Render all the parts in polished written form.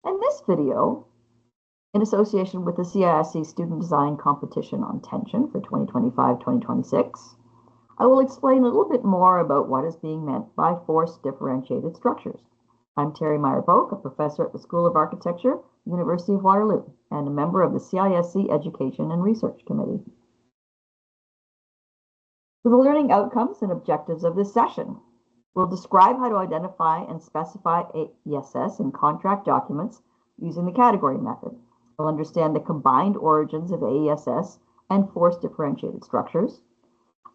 In this video, in association with the CISC Student Design Competition on Tension for 2025-2026, I will explain a little bit more about what is being meant by force-differentiated structures. I'm Terry Meyer-Boak, a professor at the School of Architecture, University of Waterloo, and a member of the CISC Education and Research Committee. For the learning outcomes and objectives of this session, we'll describe how to identify and specify AESS in contract documents using the category method. We'll understand the combined origins of AESS and force-differentiated structures,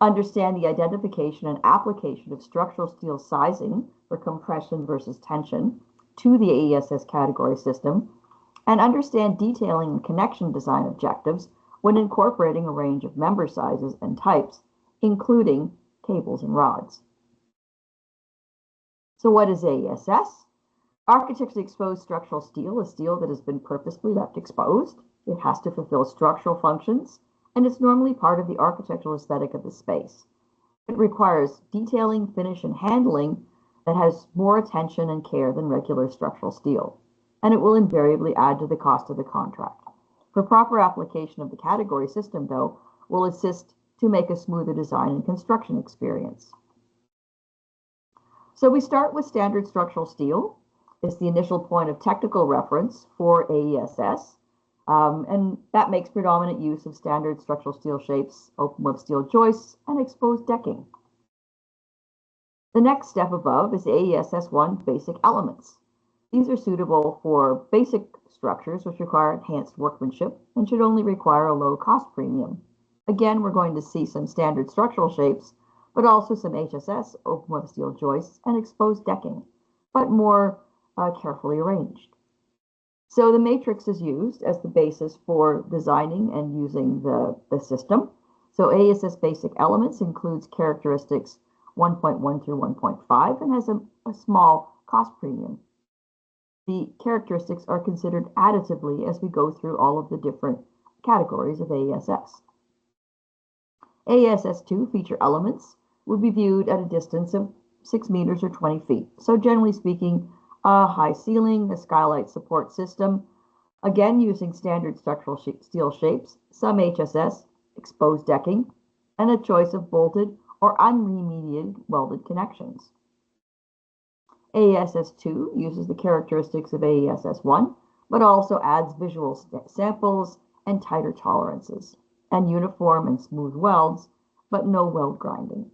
understand the identification and application of structural steel sizing for compression versus tension to the AESS category system, and understand detailing and connection design objectives when incorporating a range of member sizes and types, including cables and rods. So what is AESS? Architecturally exposed structural steel is steel that has been purposely left exposed. It has to fulfill structural functions, and it's normally part of the architectural aesthetic of the space. It requires detailing, finish, and handling that has more attention and care than regular structural steel, and it will invariably add to the cost of the contract. For proper application of the category system, though, will assist to make a smoother design and construction experience. So we start with standard structural steel. It's the initial point of technical reference for AESS, and that makes predominant use of standard structural steel shapes, open web steel joists, and exposed decking. The next step above is AESS 1 basic elements. These are suitable for basic structures which require enhanced workmanship and should only require a low cost premium. Again, we're going to see some standard structural shapes, but also some HSS, open web steel joists, and exposed decking, but more carefully arranged. So the matrix is used as the basis for designing and using the system. So AESS basic elements includes characteristics 1.1 through 1.5 and has a small cost premium. The characteristics are considered additively as we go through all of the different categories of AESS. AESS 2 feature elements will be viewed at a distance of 6 meters or 20 feet. So generally speaking, a high ceiling, a skylight support system, again using standard structural steel shapes, some HSS, exposed decking, and a choice of bolted or unremediated welded connections. AESS 2 uses the characteristics of AESS 1, but also adds visual samples and tighter tolerances, and uniform and smooth welds, but no weld grinding.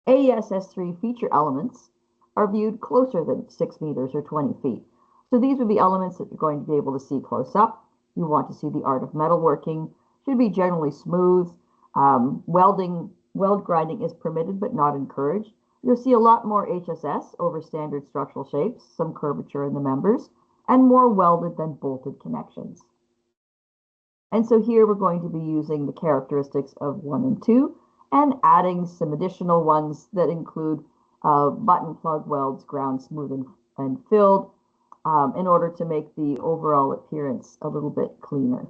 AESS 3 feature elements are viewed closer than 6 meters or 20 feet. So these would be elements that you're going to be able to see close up. You want to see the art of metalworking, should be generally smooth. Weld grinding is permitted but not encouraged. You'll see a lot more HSS over standard structural shapes, some curvature in the members, and more welded than bolted connections. And so here we're going to be using the characteristics of 1 and 2 and adding some additional ones that include button plug welds ground smooth and filled in order to make the overall appearance a little bit cleaner.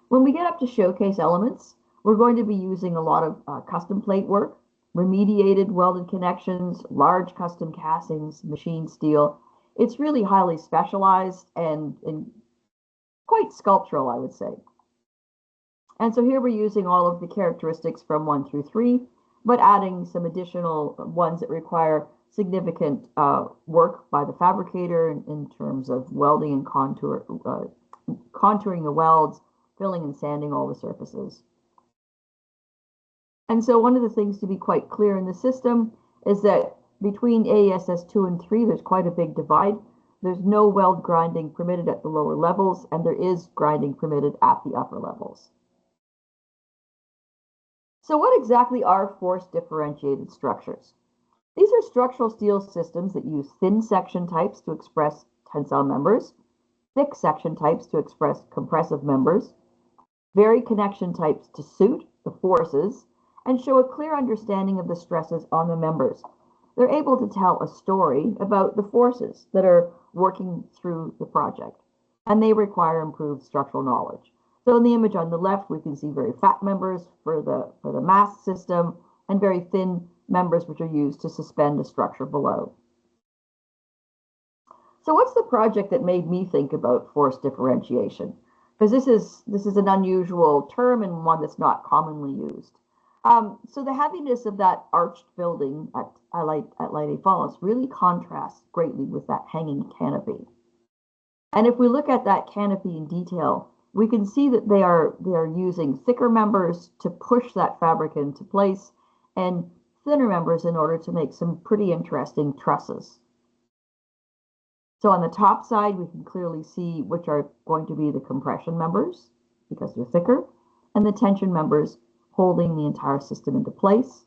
When we get up to showcase elements, we're going to be using a lot of custom plate work, remediated welded connections, large custom castings, machine steel. It's really highly specialized and quite sculptural, I would say. And so here we're using all of the characteristics from 1 through 3, but adding some additional ones that require significant work by the fabricator in terms of welding and contouring the welds, filling and sanding all the surfaces. And so one of the things to be quite clear in the system is that between AESS 2 and 3, there's quite a big divide. There's no weld grinding permitted at the lower levels, and there is grinding permitted at the upper levels. So what exactly are force-differentiated structures? These are structural steel systems that use thin section types to express tensile members, thick section types to express compressive members, vary connection types to suit the forces, and show a clear understanding of the stresses on the members. They're able to tell a story about the forces that are working through the project, and they require improved structural knowledge. So in the image on the left, we can see very fat members for the mass system and very thin members which are used to suspend a structure below. So what's the project that made me think about force differentiation? Because this is an unusual term and one that's not commonly used. So the heaviness of that arched building at Leyte Falls really contrasts greatly with that hanging canopy. And if we look at that canopy in detail, we can see that they are using thicker members to push that fabric into place and thinner members in order to make some pretty interesting trusses. So on the top side, we can clearly see which are going to be the compression members because they're thicker, and the tension members holding the entire system into place.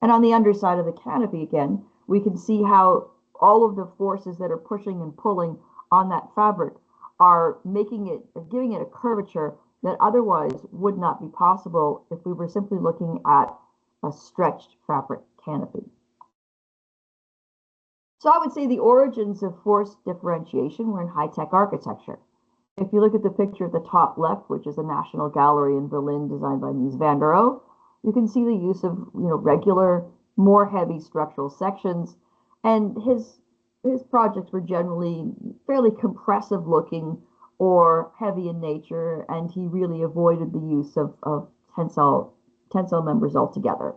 And on the underside of the canopy, again, we can see how all of the forces that are pushing and pulling on that fabric are giving it a curvature that otherwise would not be possible if we were simply looking at a stretched fabric canopy. So I would say the origins of force differentiation were in high-tech architecture. If you look at the picture at the top left, which is a National Gallery in Berlin designed by Mies van der Rohe, you can see the use of regular, more heavy structural sections, and his projects were generally fairly compressive looking or heavy in nature, and he really avoided the use of tensile members altogether.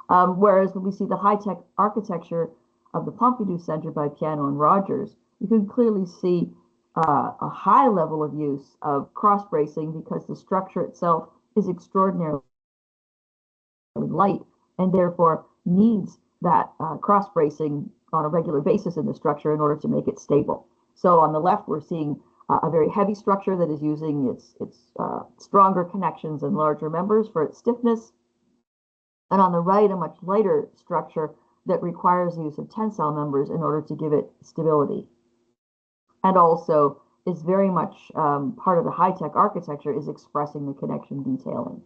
Whereas when we see the high-tech architecture of the Pompidou Center by Piano and Rogers, you can clearly see a high level of use of cross bracing because the structure itself is extraordinarily light and therefore needs that cross bracing on a regular basis in the structure in order to make it stable. So on the left, we're seeing a very heavy structure that is using its stronger connections and larger members for its stiffness. And on the right, a much lighter structure that requires the use of tensile members in order to give it stability. And also is very much part of the high-tech architecture is expressing the connection detailing.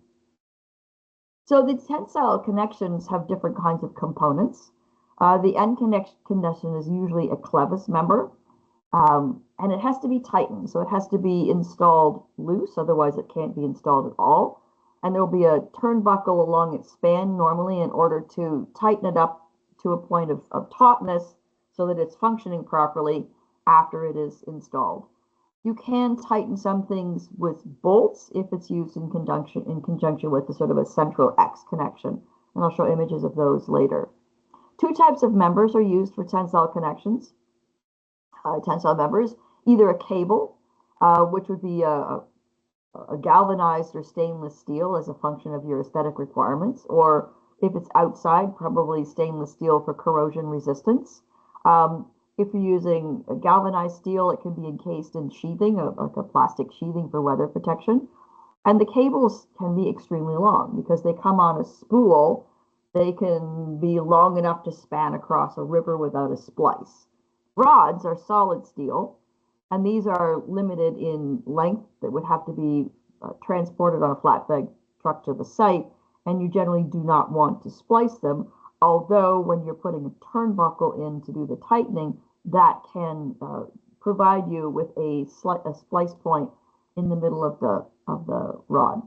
So the tensile connections have different kinds of components. The end connection is usually a clevis member, and it has to be tightened. So it has to be installed loose, otherwise it can't be installed at all. And there will be a turnbuckle along its span normally in order to tighten it up to a point of tautness so that it's functioning properly after it is installed. You can tighten some things with bolts if it's used in conjunction with the sort of a central X connection. And I'll show images of those later. Two types of members are used for tensile connections. Tensile members, either a cable, which would be a galvanized or stainless steel as a function of your aesthetic requirements, or if it's outside, probably stainless steel for corrosion resistance. If you're using a galvanized steel, it can be encased in sheathing, like a plastic sheathing for weather protection. And the cables can be extremely long because they come on a spool. They can be long enough to span across a river without a splice. Rods are solid steel, and these are limited in length that would have to be transported on a flatbed truck to the site, and you generally do not want to splice them, although when you're putting a turnbuckle in to do the tightening, that can provide you with a splice point in the middle of the rod.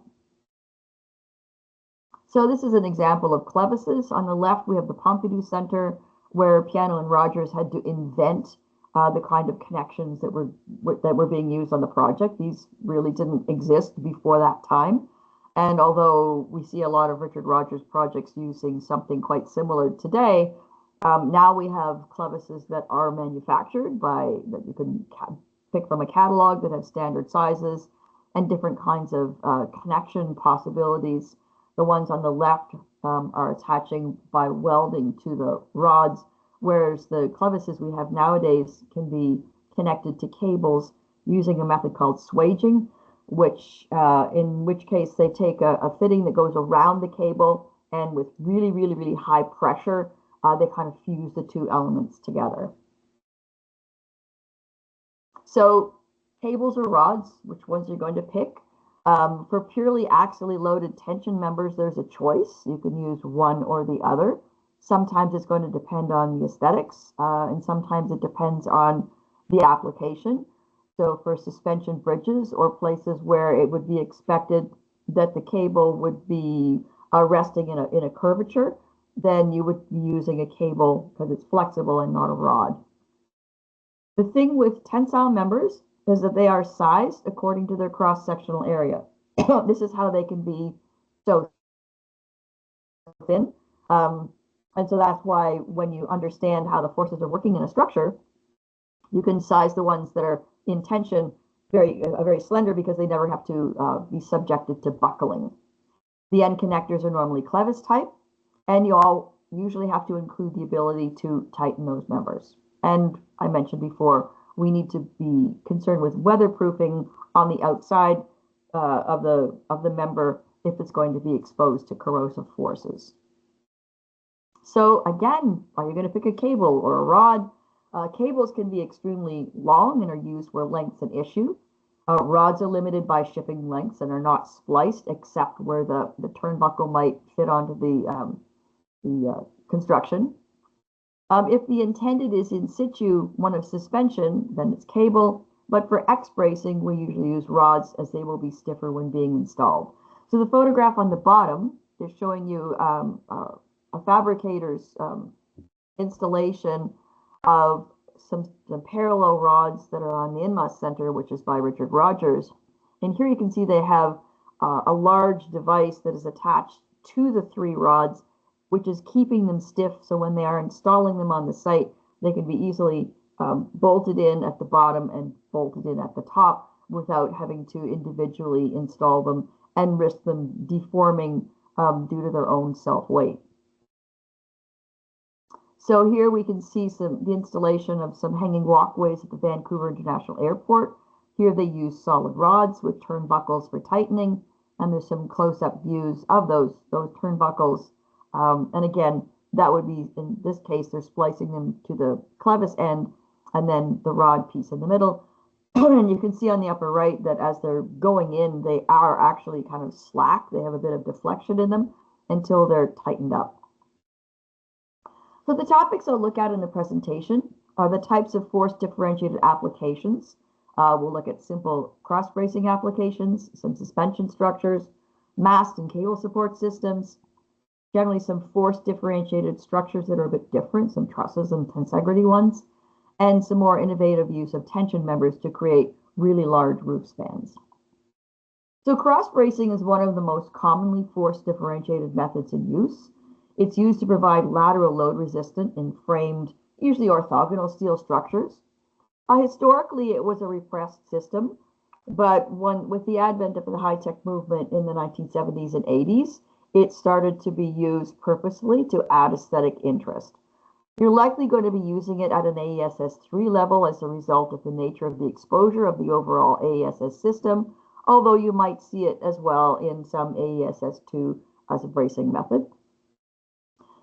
So this is an example of clevises. On the left, we have the Pompidou Center, where Piano and Rogers had to invent the kind of connections that were being used on the project. These really didn't exist before that time. And although we see a lot of Richard Rogers projects using something quite similar today, now we have clevises that are manufactured that you can pick from a catalog that have standard sizes and different kinds of connection possibilities. The ones on the left are attaching by welding to the rods, whereas the clevises we have nowadays can be connected to cables using a method called swaging, in which case they take a fitting that goes around the cable, and with really, really, really high pressure, they kind of fuse the two elements together. So cables or rods, which ones you're going to pick? For purely axially loaded tension members, there's a choice. You can use one or the other. Sometimes it's going to depend on the aesthetics, and sometimes it depends on the application. So for suspension bridges or places where it would be expected that the cable would be resting in a curvature, then you would be using a cable because it's flexible and not a rod. The thing with tensile members is that they are sized according to their cross-sectional area. This is how they can be so thin. And so that's why when you understand how the forces are working in a structure, you can size the ones that are in tension very slender because they never have to be subjected to buckling. The end connectors are normally clevis type, and you all usually have to include the ability to tighten those members. And I mentioned before, we need to be concerned with weatherproofing on the outside of the member if it's going to be exposed to corrosive forces. So again, are you going to pick a cable or a rod? Cables can be extremely long and are used where length's an issue. Rods are limited by shipping lengths and are not spliced except where the turnbuckle might fit onto the construction. If the intended is in situ, one of suspension, then it's cable. But for X bracing, we usually use rods as they will be stiffer when being installed. So the photograph on the bottom is showing you a fabricator's installation of some parallel rods that are on the INMAS Center, which is by Richard Rogers. And here you can see they have a large device that is attached to the 3 rods, which is keeping them stiff. So when they are installing them on the site, they can be easily bolted in at the bottom and bolted in at the top without having to individually install them and risk them deforming due to their own self-weight. So here we can see the installation of some hanging walkways at the Vancouver International Airport. Here they use solid rods with turnbuckles for tightening, and there's some close-up views of those turnbuckles. And again, that would be, in this case, they're splicing them to the clevis end and then the rod piece in the middle. And you can see on the upper right that as they're going in, they are actually kind of slack. They have a bit of deflection in them until they're tightened up. So the topics I'll look at in the presentation are the types of force differentiated applications. We'll look at simple cross bracing applications, some suspension structures, mast and cable support systems, generally some force differentiated structures that are a bit different, some trusses and tensegrity ones, and some more innovative use of tension members to create really large roof spans. So cross bracing is one of the most commonly force differentiated methods in use. It's used to provide lateral load resistant in framed, usually orthogonal steel structures. Historically, it was a repressed system, but with the advent of the high-tech movement in the 1970s and 80s, it started to be used purposely to add aesthetic interest. You're likely going to be using it at an AESS 3 level as a result of the nature of the exposure of the overall AESS system, although you might see it as well in some AESS 2 as a bracing method.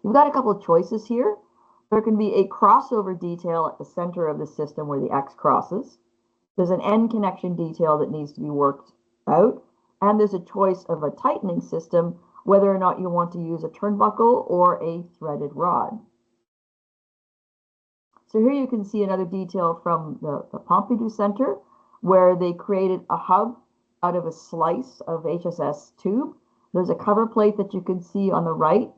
You've got a couple of choices here. There can be a crossover detail at the center of the system where the X crosses. There's an end connection detail that needs to be worked out. And there's a choice of a tightening system, whether or not you want to use a turnbuckle or a threaded rod. So here you can see another detail from the Pompidou Center, where they created a hub out of a slice of HSS tube. There's a cover plate that you can see on the right,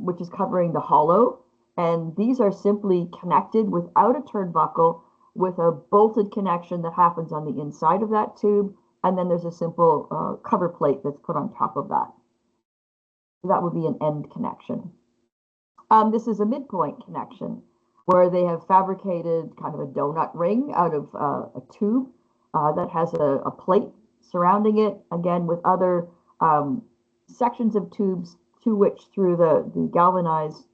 which is covering the hollow. And these are simply connected without a turnbuckle with a bolted connection that happens on the inside of that tube. And then there's a simple cover plate that's put on top of that. So that would be an end connection. This is a midpoint connection where they have fabricated kind of a donut ring out of a tube that has a plate surrounding it, again with other sections of tubes to which through the galvanized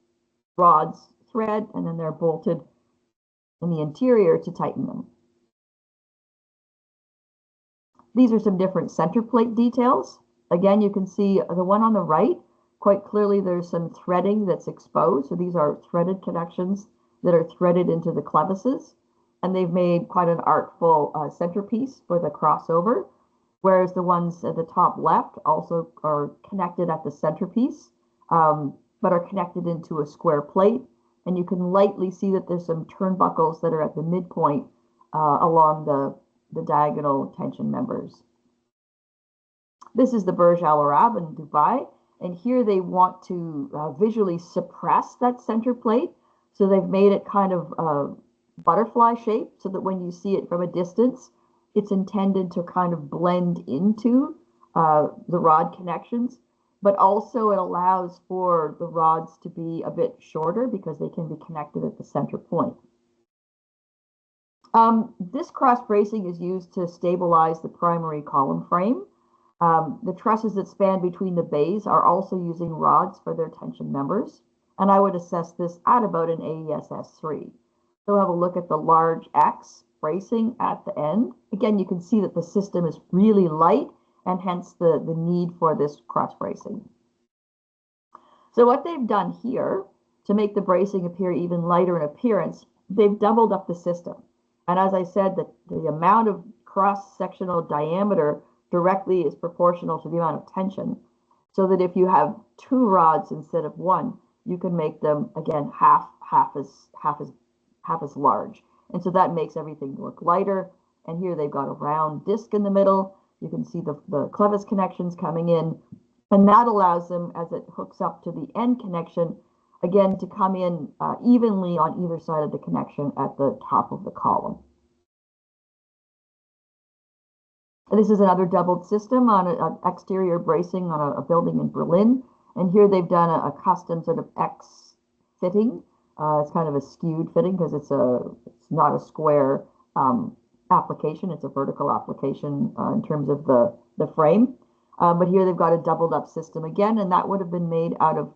rods thread, and then they're bolted in the interior to tighten them. These are some different center plate details. Again, you can see the one on the right, quite clearly there's some threading that's exposed. So these are threaded connections that are threaded into the clevises, and they've made quite an artful centerpiece for the crossover, whereas the ones at the top left also are connected at the centerpiece, but are connected into a square plate. And you can lightly see that there's some turnbuckles that are at the midpoint along the diagonal tension members. This is the Burj Al Arab in Dubai, and here they want to visually suppress that center plate. So they've made it kind of butterfly shape so that when you see it from a distance, it's intended to kind of blend into the rod connections, but also it allows for the rods to be a bit shorter because they can be connected at the center point. This cross bracing is used to stabilize the primary column frame. The trusses that span between the bays are also using rods for their tension members, and I would assess this at about an AESS 3. So have a look at the large X bracing at the end. Again, you can see that the system is really light, and hence the need for this cross bracing. So what they've done here to make the bracing appear even lighter in appearance, they've doubled up the system. And as I said, the amount of cross-sectional diameter directly is proportional to the amount of tension, so that if you have 2 rods instead of 1, you can make them again half as large. And so that makes everything look lighter. And here they've got a round disc in the middle. You can see the clevis connections coming in, and that allows them, as it hooks up to the end connection, again to come in evenly on either side of the connection at the top of the column. This is another doubled system on an exterior bracing on a building in Berlin. And here they've done a custom sort of X fitting. It's kind of a skewed fitting because it's not a square application. It's a vertical application in terms of the frame. But here they've got a doubled up system again, and that would have been made out of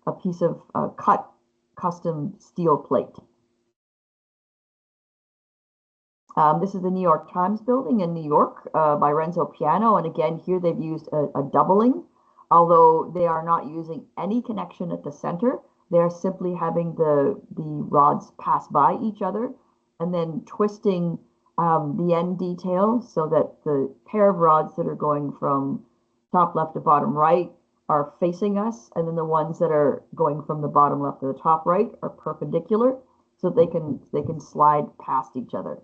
a piece of cut custom steel plate. This is the New York Times building in New York by Renzo Piano. And again, here they've used a doubling, although they are not using any connection at the center. They're simply having the rods pass by each other and then twisting the end detail so that the pair of rods that are going from top left to bottom right are facing us, and then the ones that are going from the bottom left to the top right are perpendicular, so they can slide past each other.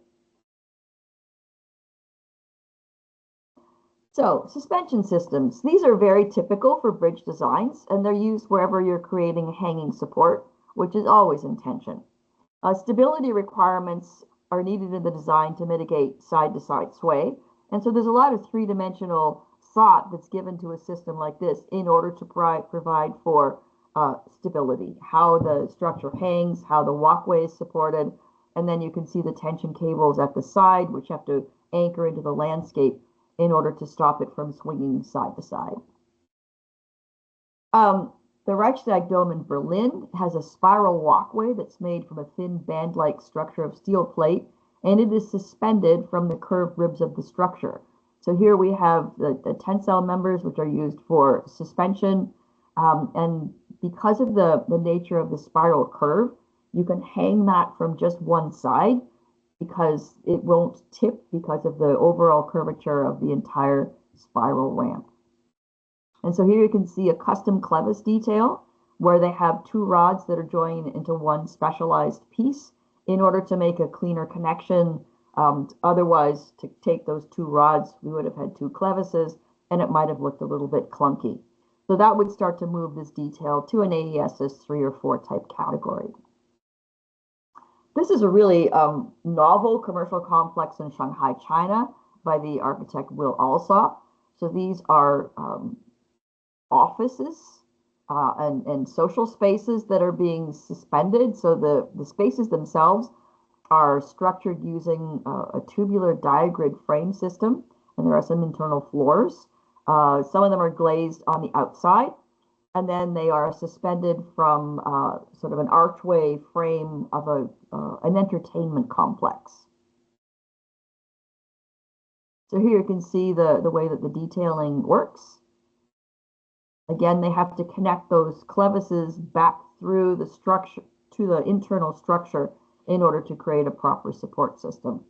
So suspension systems, these are very typical for bridge designs, and they're used wherever you're creating hanging support, which is always in tension. Stability requirements are needed in the design to mitigate side-to-side sway, and so there's a lot of three-dimensional thought that's given to a system like this in order to provide for stability, how the structure hangs, how the walkway is supported, and then you can see the tension cables at the side, which have to anchor into the landscape in order to stop it from swinging side to side. The Reichstag Dome in Berlin has a spiral walkway that's made from a thin band-like structure of steel plate, and it is suspended from the curved ribs of the structure. So here we have the tensile members, which are used for suspension, and because of the nature of the spiral curve, you can hang that from just one side, because it won't tip because of the overall curvature of the entire spiral ramp. And so here you can see a custom clevis detail where they have 2 rods that are joined into one specialized piece in order to make a cleaner connection. Otherwise, to take those 2 rods, we would have had 2 clevises, and it might have looked a little bit clunky. So that would start to move this detail to an AESS 3 or 4 type category. This is a really novel commercial complex in Shanghai, China, by the architect Will Alsop. So these are offices and social spaces that are being suspended. So the spaces themselves are structured using a tubular diagrid frame system, and there are some internal floors. Some of them are glazed on the outside, and then they are suspended from sort of an archway frame of an entertainment complex. So here you can see the way that the detailing works. Again, they have to connect those clevises back through the structure to the internal structure in order to create a proper support system.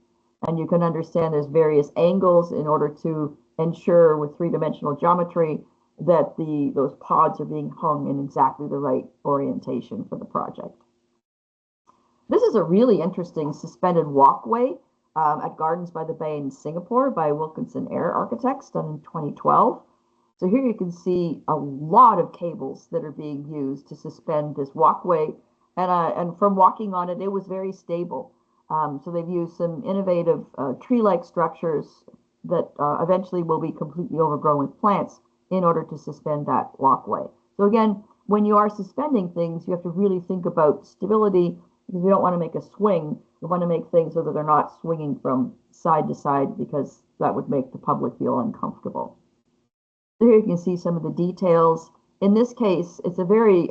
And you can understand there's various angles in order to ensure with three-dimensional geometry that those pods are being hung in exactly the right orientation for the project. This is a really interesting suspended walkway at Gardens by the Bay in Singapore by Wilkinson Air Architects, done in 2012. So here you can see a lot of cables that are being used to suspend this walkway And from walking on it, it was very stable. So they've used some innovative tree-like structures that eventually will be completely overgrown with plants in order to suspend that walkway. So again, when you are suspending things, you have to really think about stability, because we don't want to make a swing. We want to make things so that they're not swinging from side to side, because that would make the public feel uncomfortable. So here you can see some of the details. In this case, it's a very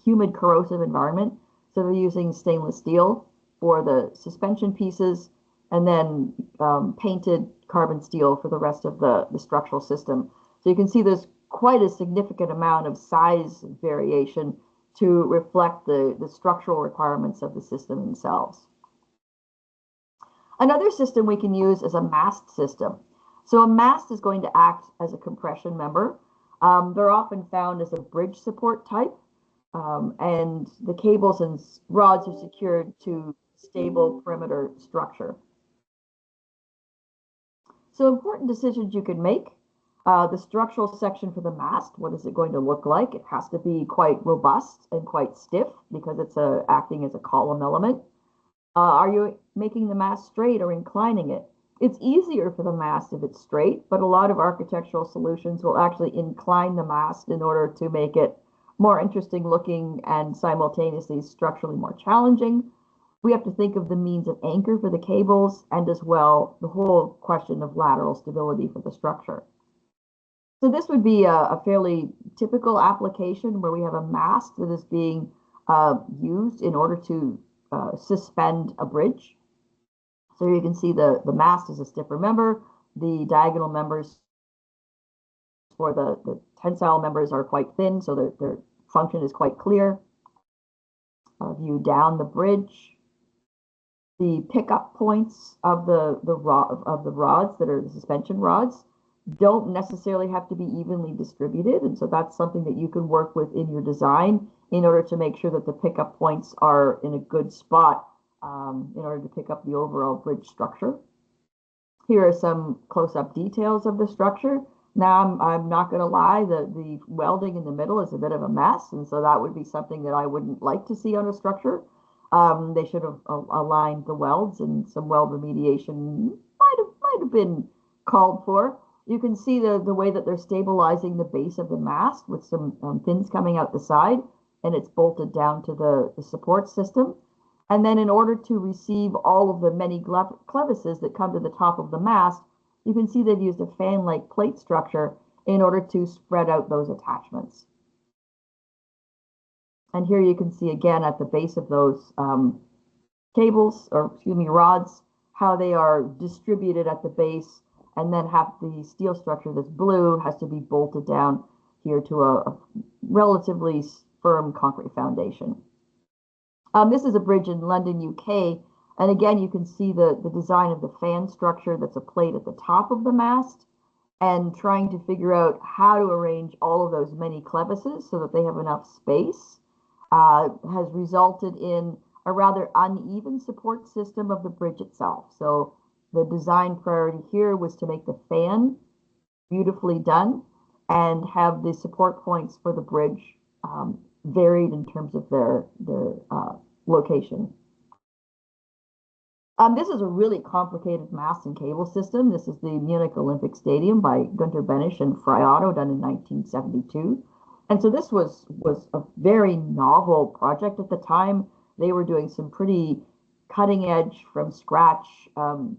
humid, corrosive environment. So they're using stainless steel for the suspension pieces, and then painted carbon steel for the rest of the structural system. So you can see there's quite a significant amount of size variation to reflect the structural requirements of the system themselves. Another system we can use is a mast system. So a mast is going to act as a compression member. They're often found as a bridge support type, and the cables and rods are secured to stable perimeter structure. So important decisions you can make. The structural section for the mast, what is it going to look like? It has to be quite robust and quite stiff, because it's acting as a column element. Are you making the mast straight or inclining it? It's easier for the mast if it's straight, but a lot of architectural solutions will actually incline the mast in order to make it more interesting looking and simultaneously structurally more challenging. We have to think of the means of anchor for the cables, and as well the whole question of lateral stability for the structure. So this would be a fairly typical application where we have a mast that is being used in order to suspend a bridge. So you can see the mast is a stiffer member. The diagonal members for the tensile members are quite thin, so their function is quite clear. View down the bridge. The pickup points of the rods that are the suspension rods don't necessarily have to be evenly distributed, and so that's something that you can work with in your design in order to make sure that the pickup points are in a good spot in order to pick up the overall bridge structure. Here are some close-up details of the structure. Now, I'm not going to lie, the welding in the middle is a bit of a mess, and so that would be something that I wouldn't like to see on a structure. They should have aligned the welds, and some weld remediation might have been called for. You can see the way that they're stabilizing the base of the mast with some pins coming out the side, and it's bolted down to the support system. And then in order to receive all of the many clevises that come to the top of the mast, you can see they've used a fan-like plate structure in order to spread out those attachments. And here you can see again at the base of those rods, how they are distributed at the base, and then have the steel structure that's blue has to be bolted down here to a relatively firm concrete foundation. This is a bridge in London, UK, and again you can see the design of the fan structure that's a plate at the top of the mast, and trying to figure out how to arrange all of those many clevises so that they have enough space has resulted in a rather uneven support system of the bridge itself. So the design priority here was to make the fan beautifully done and have the support points for the bridge varied in terms of their location. This is a really complicated mast and cable system. This is the Munich Olympic Stadium by Gunter Benisch and Frei Otto, done in 1972. And so this was a very novel project at the time. They were doing some pretty cutting edge from scratch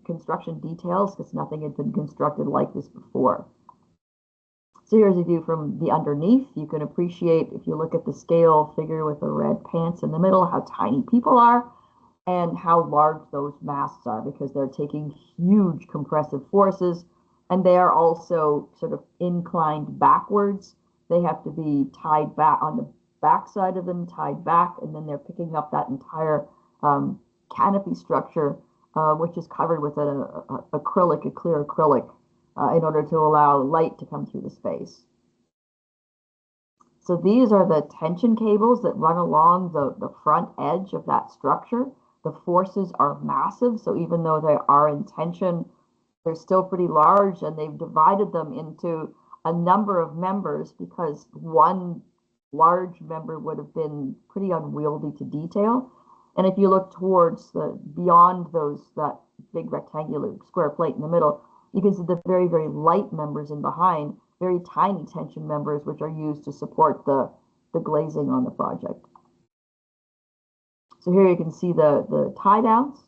construction details, because nothing had been constructed like this before. So here's a view from the underneath. You can appreciate, if you look at the scale figure with the red pants in the middle, how tiny people are and how large those masts are, because they're taking huge compressive forces, and they are also sort of inclined backwards. They have to be tied back on the back side of them, tied back, and then they're picking up that entire canopy structure, which is covered with a clear acrylic, in order to allow light to come through the space. So these are the tension cables that run along the front edge of that structure. The forces are massive, so even though they are in tension, they're still pretty large, and they've divided them into a number of members, because one large member would have been pretty unwieldy to detail. And if you look towards the beyond that big rectangular square plate in the middle, you can see the very, very light members in behind, very tiny tension members, which are used to support the glazing on the project. So here you can see the tie downs.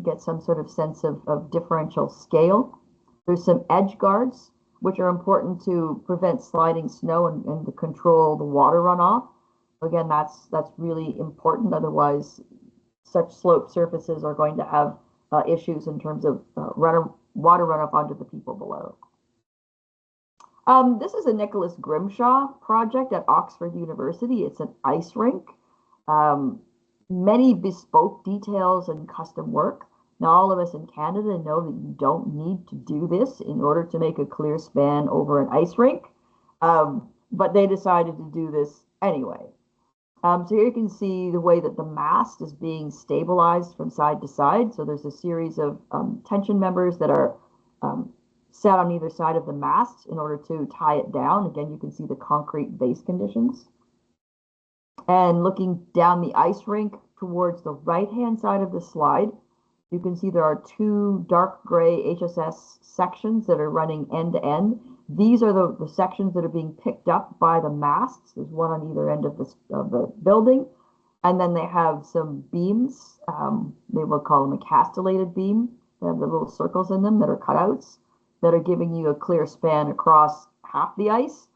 Get some sort of sense of differential scale. There's some edge guards, which are important to prevent sliding snow and to control the water runoff. Again, that's really important. Otherwise, such sloped surfaces are going to have issues in terms of water runoff onto the people below. This is a Nicholas Grimshaw project at Oxford University. It's an ice rink. Many bespoke details and custom work. Now, all of us in Canada know that you don't need to do this in order to make a clear span over an ice rink, but they decided to do this anyway. So here you can see the way that the mast is being stabilized from side to side. So there's a series of tension members that are set on either side of the mast in order to tie it down. Again, you can see the concrete base conditions. And looking down the ice rink towards the right-hand side of the slide, you can see there are two dark gray HSS sections that are running end to end. These are the sections that are being picked up by the masts. There's one on either end of the building. And then they have some beams. They will call them a castellated beam. They have the little circles in them that are cutouts that are giving you a clear span across half the ice.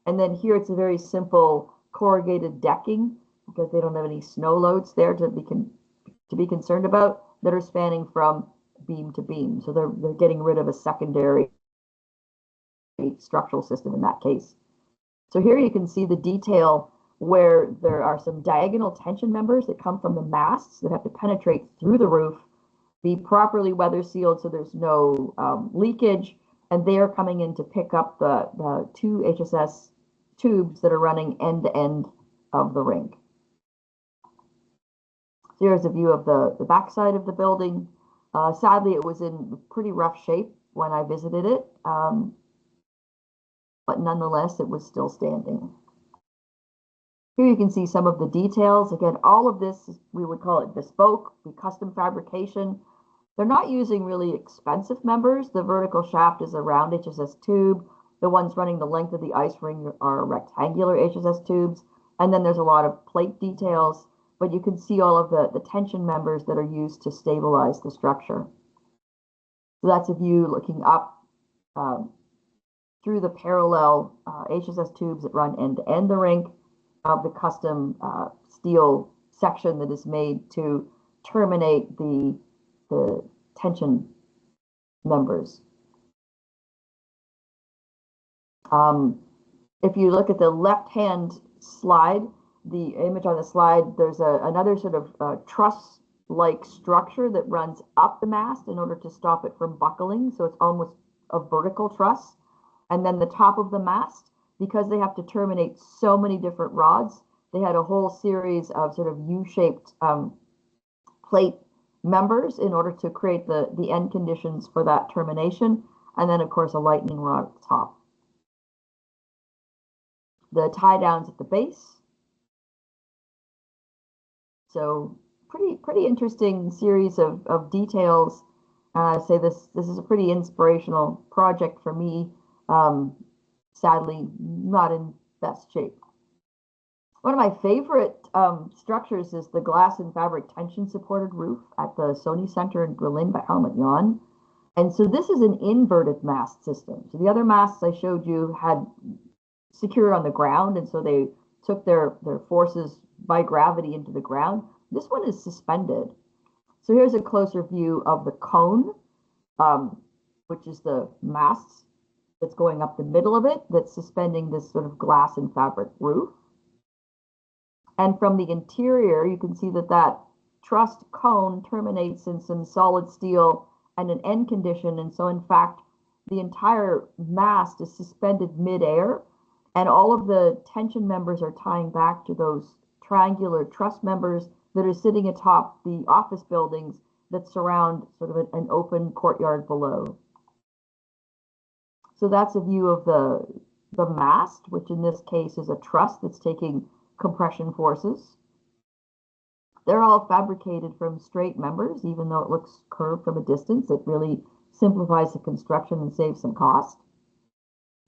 And then here it's a very simple corrugated decking because they don't have any snow loads there to be concerned about that are spanning from beam to beam. So they're getting rid of a secondary structural system in that case. So here you can see the detail where there are some diagonal tension members that come from the masts that have to penetrate through the roof, be properly weather sealed so there's no leakage, and they are coming in to pick up the two HSS tubes that are running end to end of the rink. Here's a view of the backside of the building. Sadly, it was in pretty rough shape when I visited it, but nonetheless, it was still standing. Here you can see some of the details. Again, all of this, we would call it bespoke, custom fabrication. They're not using really expensive members. The vertical shaft is a round HSS tube. The ones running the length of the ice ring are rectangular HSS tubes. And then there's a lot of plate details, but you can see all of the tension members that are used to stabilize the structure. So that's a view looking up through the parallel HSS tubes that run end to end the rink of the custom steel section that is made to terminate the tension members. If you look at the left-hand slide, the image on the slide, there's another sort of truss-like structure that runs up the mast in order to stop it from buckling. So it's almost a vertical truss. And then the top of the mast, because they have to terminate so many different rods, they had a whole series of sort of U-shaped plate members in order to create the end conditions for that termination. And then, of course, a lightning rod at the top. The tie downs at the base. So pretty interesting series of details. I'd say this is a pretty inspirational project for me. Sadly, not in best shape. One of my favorite structures is the glass and fabric tension supported roof at the Sony Center in Berlin by Helmut Jahn. And so this is an inverted mast system. So the other masts I showed you had secured on the ground, and so they took their forces by gravity into the ground. This one is suspended. So here's a closer view of the cone, which is the mast that's going up the middle of it, that's suspending this sort of glass and fabric roof. And from the interior, you can see that trussed cone terminates in some solid steel and an end condition. And so, in fact, the entire mast is suspended midair, and all of the tension members are tying back to those triangular truss members that are sitting atop the office buildings that surround sort of an open courtyard below. So that's a view of the mast, which in this case is a truss that's taking compression forces. They're all fabricated from straight members, even though it looks curved from a distance. It really simplifies the construction and saves some cost.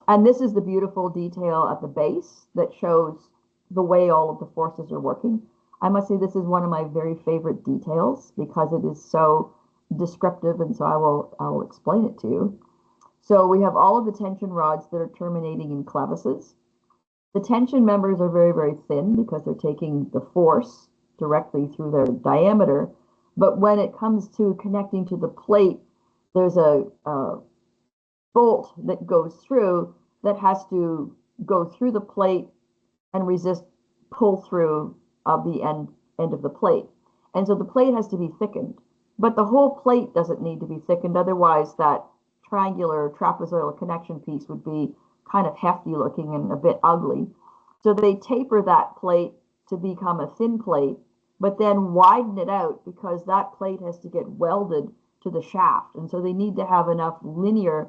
And this is the beautiful detail at the base that shows the way all of the forces are working. I must say this is one of my very favorite details because it is so descriptive, and so I will explain it to you. So we have all of the tension rods that are terminating in clevises. The tension members are very, very thin because they're taking the force directly through their diameter. But when it comes to connecting to the plate, there's a bolt that goes through that has to go through the plate and resist pull through of the end of the plate. And so the plate has to be thickened, but the whole plate doesn't need to be thickened. Otherwise, that triangular trapezoidal connection piece would be kind of hefty looking and a bit ugly. So they taper that plate to become a thin plate, but then widen it out because that plate has to get welded to the shaft. And so they need to have enough linear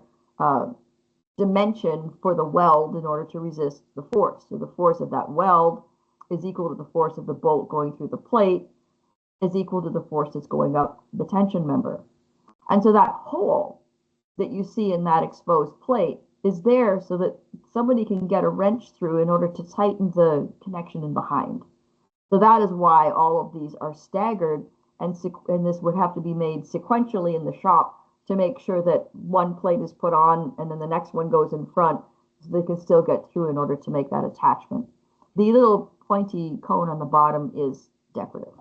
dimension for the weld in order to resist the force. So the force of that weld is equal to the force of the bolt going through the plate is equal to the force that's going up the tension member. And so that hole that you see in that exposed plate is there so that somebody can get a wrench through in order to tighten the connection in behind. So that is why all of these are staggered, and this would have to be made sequentially in the shop to make sure that one plate is put on and then the next one goes in front so they can still get through in order to make that attachment. The little pointy cone on the bottom is decorative.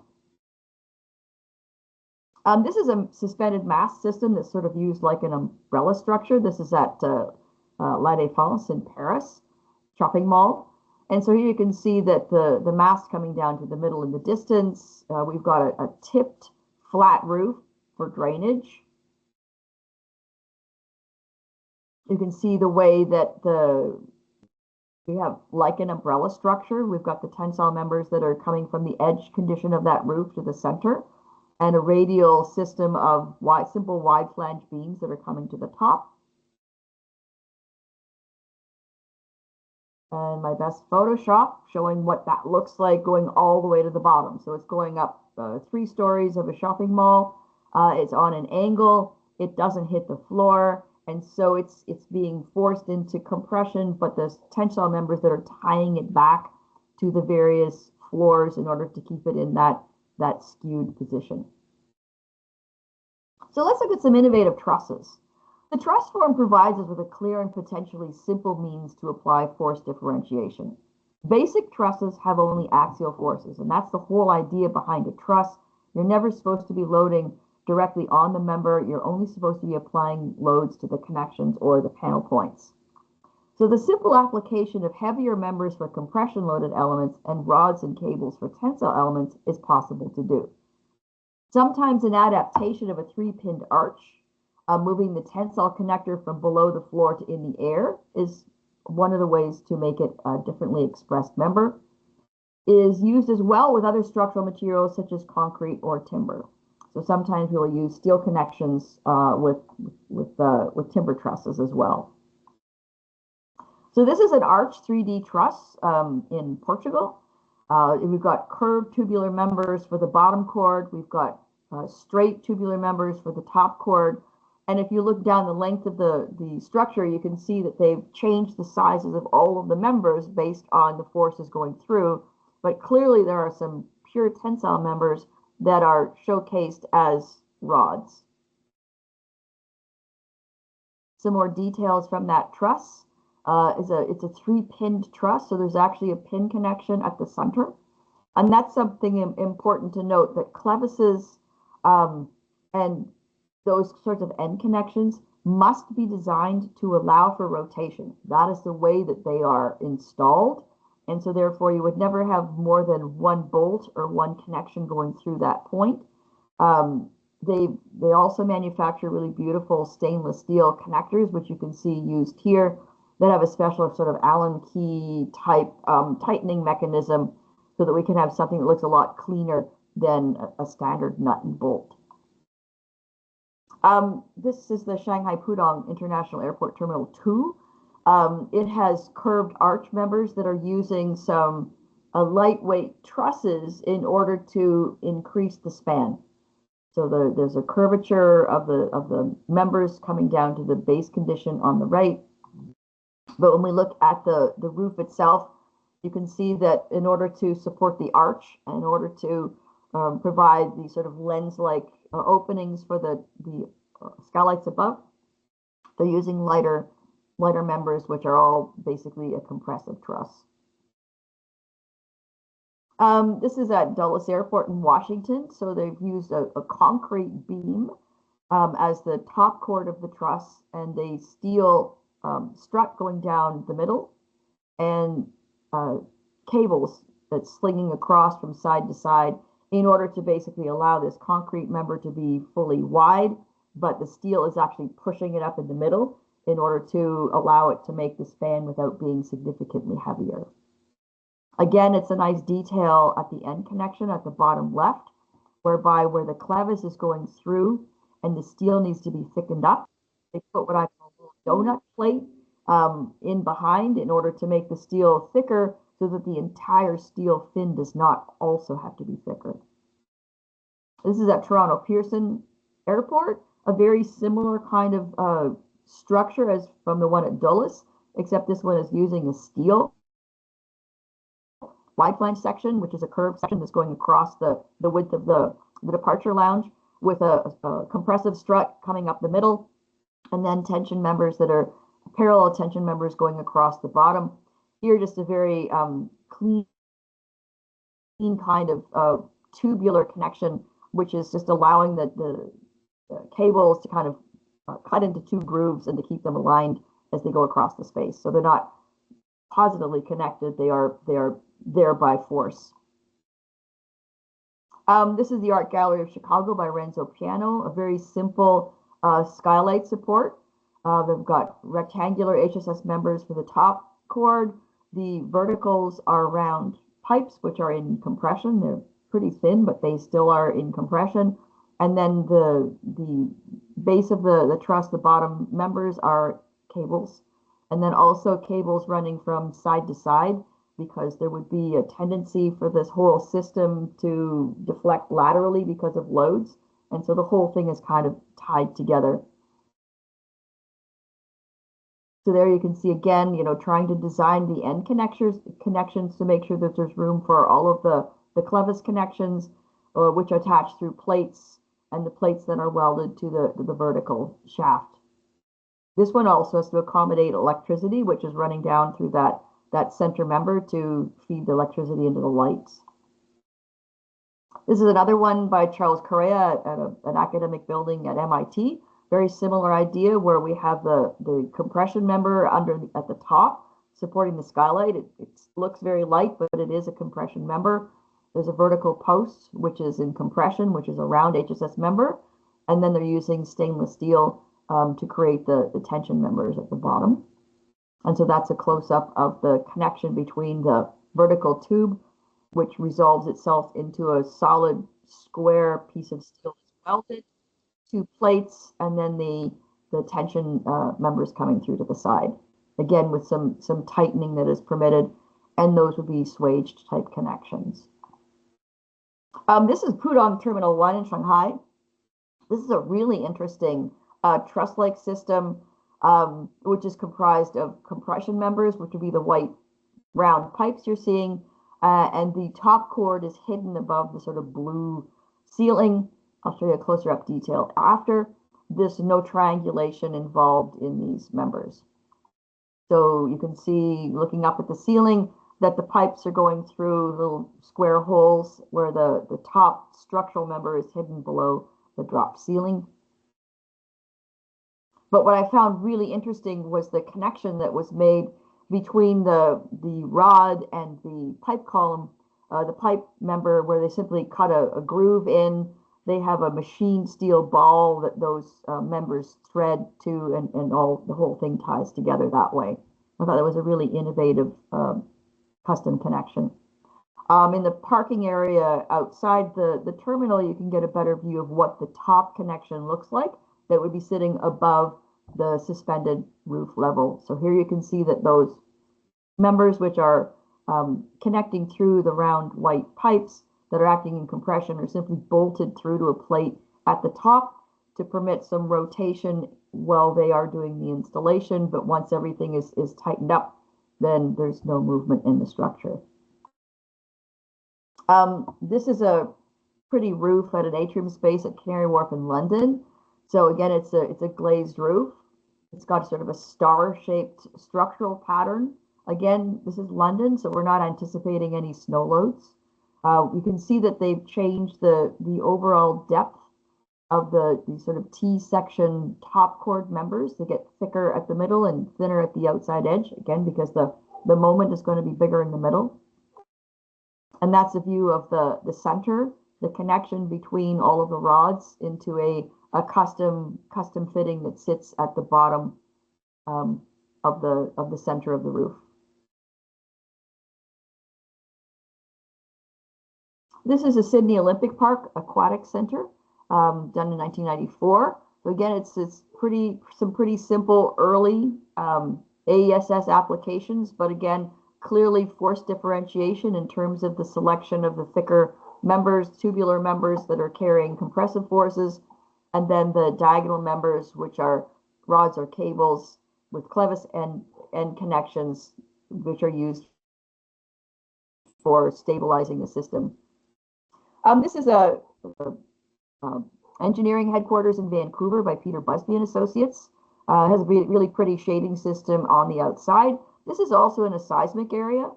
This is a suspended mast system that's sort of used like an umbrella structure. This is at La Défense in Paris shopping mall. And so here you can see that the mast coming down to the middle in the distance. We've got a tipped flat roof for drainage. You can see the way that we have like an umbrella structure. We've got the tensile members that are coming from the edge condition of that roof to the center, and a radial system of simple wide flange beams that are coming to the top. And my best Photoshop showing what that looks like going all the way to the bottom. So it's going up 3 stories of a shopping mall. It's on an angle. It doesn't hit the floor. And so it's being forced into compression, but the tensile members that are tying it back to the various floors in order to keep it in that skewed position. So let's look at some innovative trusses. The truss form provides us with a clear and potentially simple means to apply force differentiation. Basic trusses have only axial forces, and that's the whole idea behind a truss. You're never supposed to be loading directly on the member. You're only supposed to be applying loads to the connections or the panel points. So the simple application of heavier members for compression loaded elements and rods and cables for tensile elements is possible to do. Sometimes an adaptation of a 3-pinned arch, moving the tensile connector from below the floor to in the air, is one of the ways to make it a differently expressed member. Is used as well with other structural materials such as concrete or timber. So sometimes we will use steel connections with timber trusses as well. So this is an arch 3D truss in Portugal. We've got curved tubular members for the bottom chord. We've got straight tubular members for the top chord. And if you look down the length of the structure, you can see that they've changed the sizes of all of the members based on the forces going through. But clearly there are some pure tensile members that are showcased as rods. Some more details from that truss. It's a 3-pinned truss, so there's actually a pin connection at the center. And that's something important to note, that clevises and those sorts of end connections must be designed to allow for rotation. That is the way that they are installed. And so therefore you would never have more than one bolt or one connection going through that point. They also manufacture really beautiful stainless steel connectors, which you can see used here, that have a special sort of Allen key type tightening mechanism so that we can have something that looks a lot cleaner than a standard nut and bolt. This is the Shanghai Pudong International Airport Terminal 2. It has curved arch members that are using some lightweight trusses in order to increase the span. So there's a curvature of the members coming down to the base condition on the right. But when we look at the roof itself, you can see that in order to support the arch, and in order to provide these sort of lens-like openings for the skylights above, they're using lighter members, which are all basically a compressive truss. This is at Dulles Airport in Washington. So they've used a concrete beam as the top chord of the truss, and a steel strut going down the middle, and cables that's slinging across from side to side in order to basically allow this concrete member to be fully wide, but the steel is actually pushing it up in the middle in order to allow it to make the span without being significantly heavier. Again, it's a nice detail at the end connection at the bottom left, whereby where the clevis is going through and the steel needs to be thickened up, they put what I call a donut plate in behind in order to make the steel thicker, so that the entire steel fin does not also have to be thicker. This is at Toronto Pearson Airport, a very similar kind of structure as from the one at Dulles, except this one is using a steel wide flange section, which is a curved section that's going across the width of the departure lounge, with a compressive strut coming up the middle, and then tension members that are parallel tension members going across the bottom. Here, just a very clean kind of tubular connection, which is just allowing the cables to kind of cut into two grooves and to keep them aligned as they go across the space. So they're not positively connected, they are there by force. This is the Art Gallery of Chicago by Renzo Piano, a very simple skylight support. They've got rectangular HSS members for the top chord. The verticals are round pipes, which are in compression. They're pretty thin, but they still are in compression. And then the base of the truss, the bottom members, are cables. And then also cables running from side to side, because there would be a tendency for this whole system to deflect laterally because of loads. And so the whole thing is kind of tied together. So there you can see again, trying to design the end connections to make sure that there's room for all of the clevis connections, which attach through plates, and the plates then are welded to the vertical shaft. This one also has to accommodate electricity, which is running down through that center member to feed the electricity into the lights. This is another one by Charles Correa at an academic building at MIT. Very similar idea, where we have the compression member at the top supporting the skylight. It looks very light, but it is a compression member. There's a vertical post, which is in compression, which is a round HSS member. And then they're using stainless steel to create the tension members at the bottom. And so that's a close-up of the connection between the vertical tube, which resolves itself into a solid square piece of steel welded, two plates, and then the tension members coming through to the side. Again, with some tightening that is permitted, and those would be swaged type connections. This is Pudong Terminal 1 in Shanghai. This is a really interesting truss-like system, which is comprised of compression members, which would be the white round pipes you're seeing, and the top chord is hidden above the sort of blue ceiling. I'll show you a closer up detail after. There's no triangulation involved in these members. So you can see, looking up at the ceiling, that the pipes are going through little square holes where the top structural member is hidden below the drop ceiling. But what I found really interesting was the connection that was made between the rod and the pipe column, the pipe member, where they simply cut a groove in. They have a machined steel ball that those members thread to, and the whole thing ties together that way. I thought that was a really innovative custom connection. In the parking area outside the terminal, you can get a better view of what the top connection looks like that would be sitting above the suspended roof level. So here you can see that those members which are connecting through the round white pipes that are acting in compression are simply bolted through to a plate at the top to permit some rotation while they are doing the installation. But once everything is tightened up, then there's no movement in the structure. This is a pretty roof at an atrium space at Canary Wharf in London. So again, it's a glazed roof. It's got sort of a star-shaped structural pattern. Again, this is London, so we're not anticipating any snow loads. You can see that they've changed the overall depth of the sort of T-section top chord members. They get thicker at the middle and thinner at the outside edge, again, because the moment is going to be bigger in the middle. And that's a view of the center, the connection between all of the rods into a custom fitting that sits at the bottom of the center of the roof. This is a Sydney Olympic Park Aquatic Center, done in 1994. So again, it's some pretty simple early AESS applications, but again, clearly force differentiation in terms of the selection of the thicker members, tubular members that are carrying compressive forces, and then the diagonal members, which are rods or cables with clevis and connections, which are used for stabilizing the system. This is a engineering headquarters in Vancouver by Peter Busby and Associates. Has a really pretty shading system on the outside. This is also in a seismic area.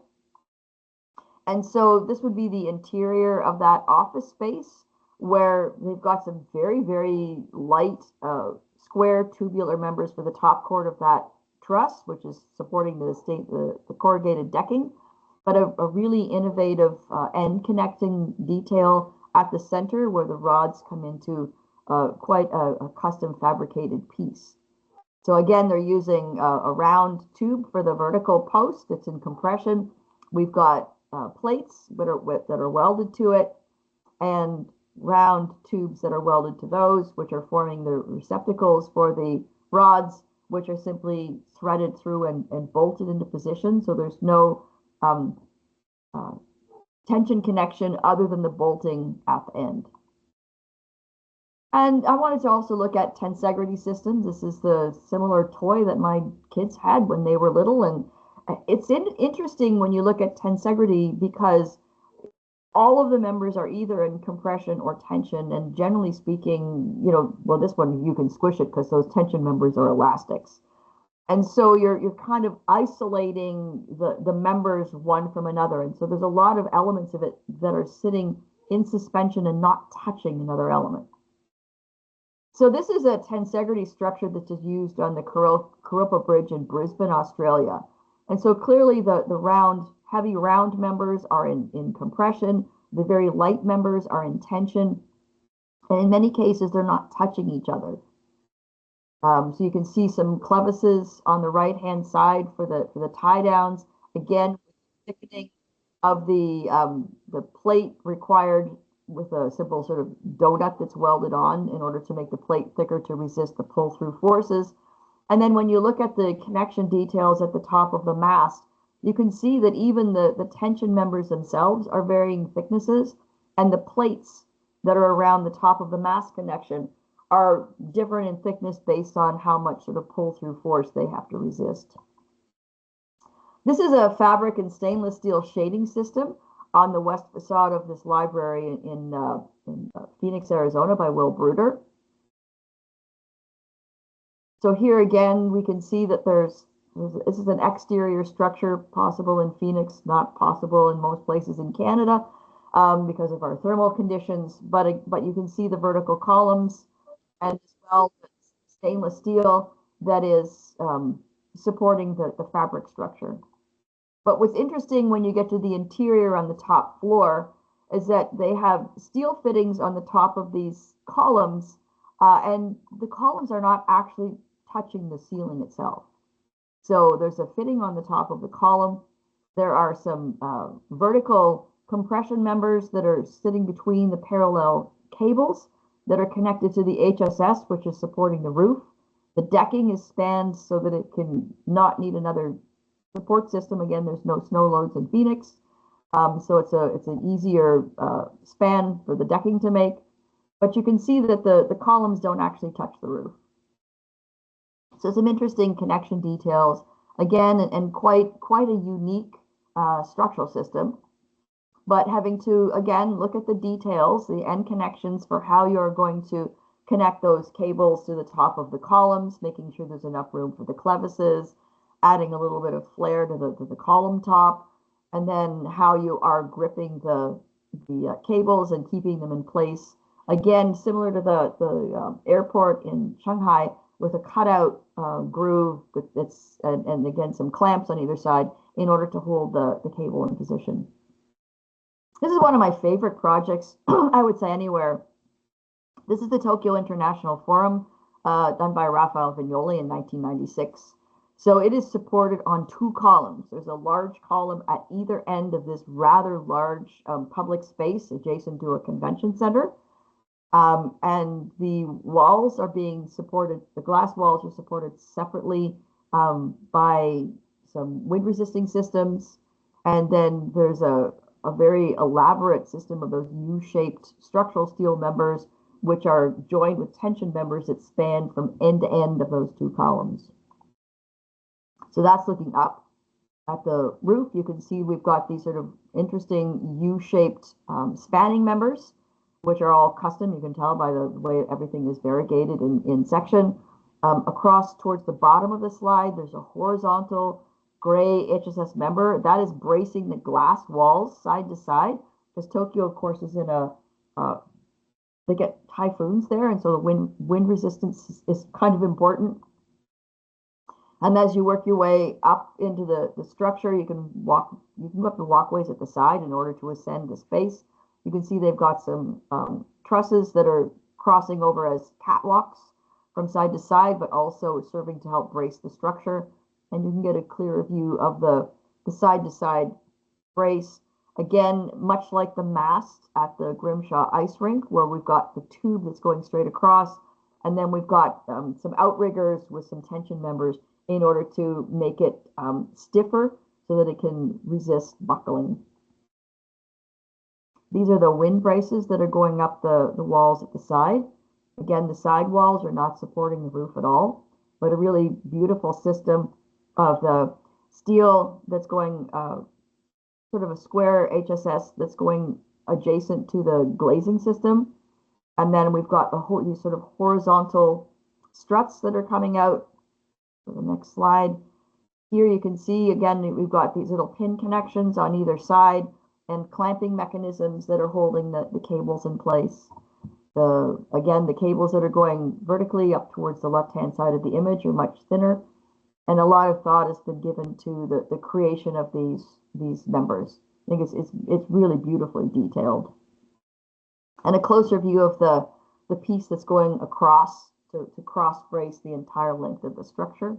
And so this would be the interior of that office space where they've got some very, very light square tubular members for the top chord of that truss, which is supporting the corrugated decking, but a really innovative end connecting detail at the center where the rods come into quite a custom fabricated piece. So again, they're using a round tube for the vertical post that's in compression. We've got plates that are welded to it and round tubes that are welded to those, which are forming the receptacles for the rods, which are simply threaded through and bolted into position. So there's no tension connection other than the bolting at the end. And I wanted to also look at tensegrity systems. This is the similar toy that my kids had when they were little. And it's interesting when you look at tensegrity because all of the members are either in compression or tension. And generally speaking, well, this one, you can squish it because those tension members are elastics. And so you're kind of isolating the members one from another. And so there's a lot of elements of it that are sitting in suspension and not touching another element. So this is a tensegrity structure that is used on the Kurupa Bridge in Brisbane, Australia. And so clearly the heavy round members are in compression. The very light members are in tension. And in many cases, they're not touching each other. So you can see some clevises on the right-hand side for the tie downs. Again, thickening of the plate required with a simple sort of donut that's welded on in order to make the plate thicker to resist the pull-through forces. And then when you look at the connection details at the top of the mast, you can see that even the tension members themselves are varying thicknesses, and the plates that are around the top of the mast connection are different in thickness based on how much sort of pull-through force they have to resist. This is a fabric and stainless steel shading system on the west facade of this library in Phoenix, Arizona by Will Bruder. So here again, we can see that this is an exterior structure possible in Phoenix, not possible in most places in Canada because of our thermal conditions, but you can see the vertical columns and as well stainless steel that is supporting the fabric structure. But what's interesting when you get to the interior on the top floor is that they have steel fittings on the top of these columns, and the columns are not actually touching the ceiling itself. So there's a fitting on the top of the column. There are some vertical compression members that are sitting between the parallel cables that are connected to the HSS, which is supporting the roof. The decking is spanned so that it can not need another support system. Again, there's no snow loads in Phoenix. So it's an easier span for the decking to make. But you can see that the columns don't actually touch the roof. So some interesting connection details. Again, and quite a unique structural system. But having to, again, look at the details, the end connections for how you're going to connect those cables to the top of the columns, making sure there's enough room for the clevises, adding a little bit of flair to the column top, and then how you are gripping the cables and keeping them in place. Again, similar to the airport in Shanghai, with a cutout groove with its and again some clamps on either side in order to hold the cable in position. This is one of my favorite projects, I would say, anywhere. This is the Tokyo International Forum, done by Raphael Vignoli in 1996. So it is supported on 2 columns. There's a large column at either end of this rather large public space adjacent to a convention center. And the walls are being supported, the glass walls are supported separately by some wind resisting systems. And then there's a very elaborate system of those U-shaped structural steel members, which are joined with tension members that span from end to end of those 2 columns. So that's looking up at the roof. You can see we've got these sort of interesting U-shaped spanning members, which are all custom. You can tell by the way everything is variegated in section. Across towards the bottom of the slide, there's a horizontal gray HSS member that is bracing the glass walls side to side, because Tokyo, of course, is in they get typhoons there, and so the wind resistance is kind of important. And as you work your way up into the structure, you can go up the walkways at the side in order to ascend the space. You can see they've got some trusses that are crossing over as catwalks from side to side, but also serving to help brace the structure. And you can get a clearer view of the side-to-side brace. Again, much like the mast at the Grimshaw Ice Rink, where we've got the tube that's going straight across, and then we've got some outriggers with some tension members in order to make it stiffer so that it can resist buckling. These are the wind braces that are going up the walls at the side. Again, the side walls are not supporting the roof at all, but a really beautiful system of the steel that's going sort of a square HSS that's going adjacent to the glazing system. And then we've got these sort of horizontal struts that are coming out. So the next slide. Here you can see, again, we've got these little pin connections on either side and clamping mechanisms that are holding the cables in place. Again, the cables that are going vertically up towards the left-hand side of the image are much thinner. And a lot of thought has been given to the creation of these members. I think it's really beautifully detailed. And a closer view of the piece that's going across to cross brace the entire length of the structure.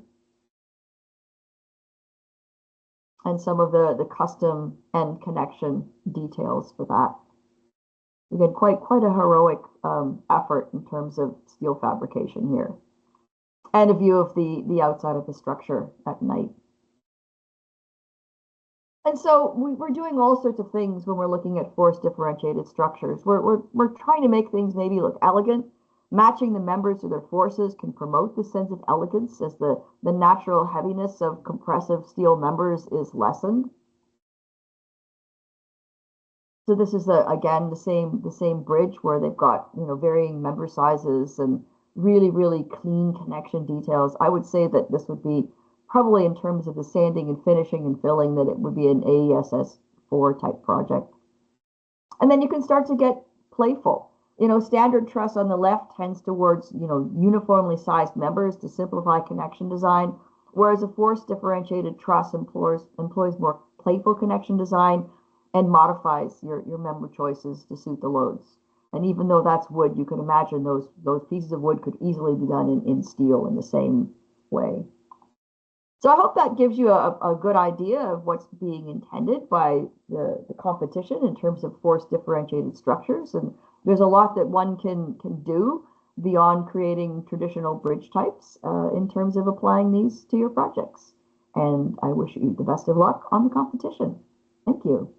And some of the custom end connection details for that. Again, quite a heroic effort in terms of steel fabrication here. And a view of the outside of the structure at night. And so we're doing all sorts of things when we're looking at force differentiated structures. We're trying to make things maybe look elegant. Matching the members to their forces can promote the sense of elegance as the natural heaviness of compressive steel members is lessened. So this is again the same bridge where they've got varying member sizes and really clean connection details. I would say that this would be probably, in terms of the sanding and finishing and filling, that it would be an AESS 4 type project. And then you can start to get playful. Standard truss on the left tends towards uniformly sized members to simplify connection design, whereas a force differentiated truss employs more playful connection design and modifies your member choices to suit the loads. And even though that's wood, you can imagine those pieces of wood could easily be done in steel in the same way. So I hope that gives you a good idea of what's being intended by the competition in terms of force differentiated structures. And there's a lot that one can do beyond creating traditional bridge types in terms of applying these to your projects. And I wish you the best of luck on the competition. Thank you.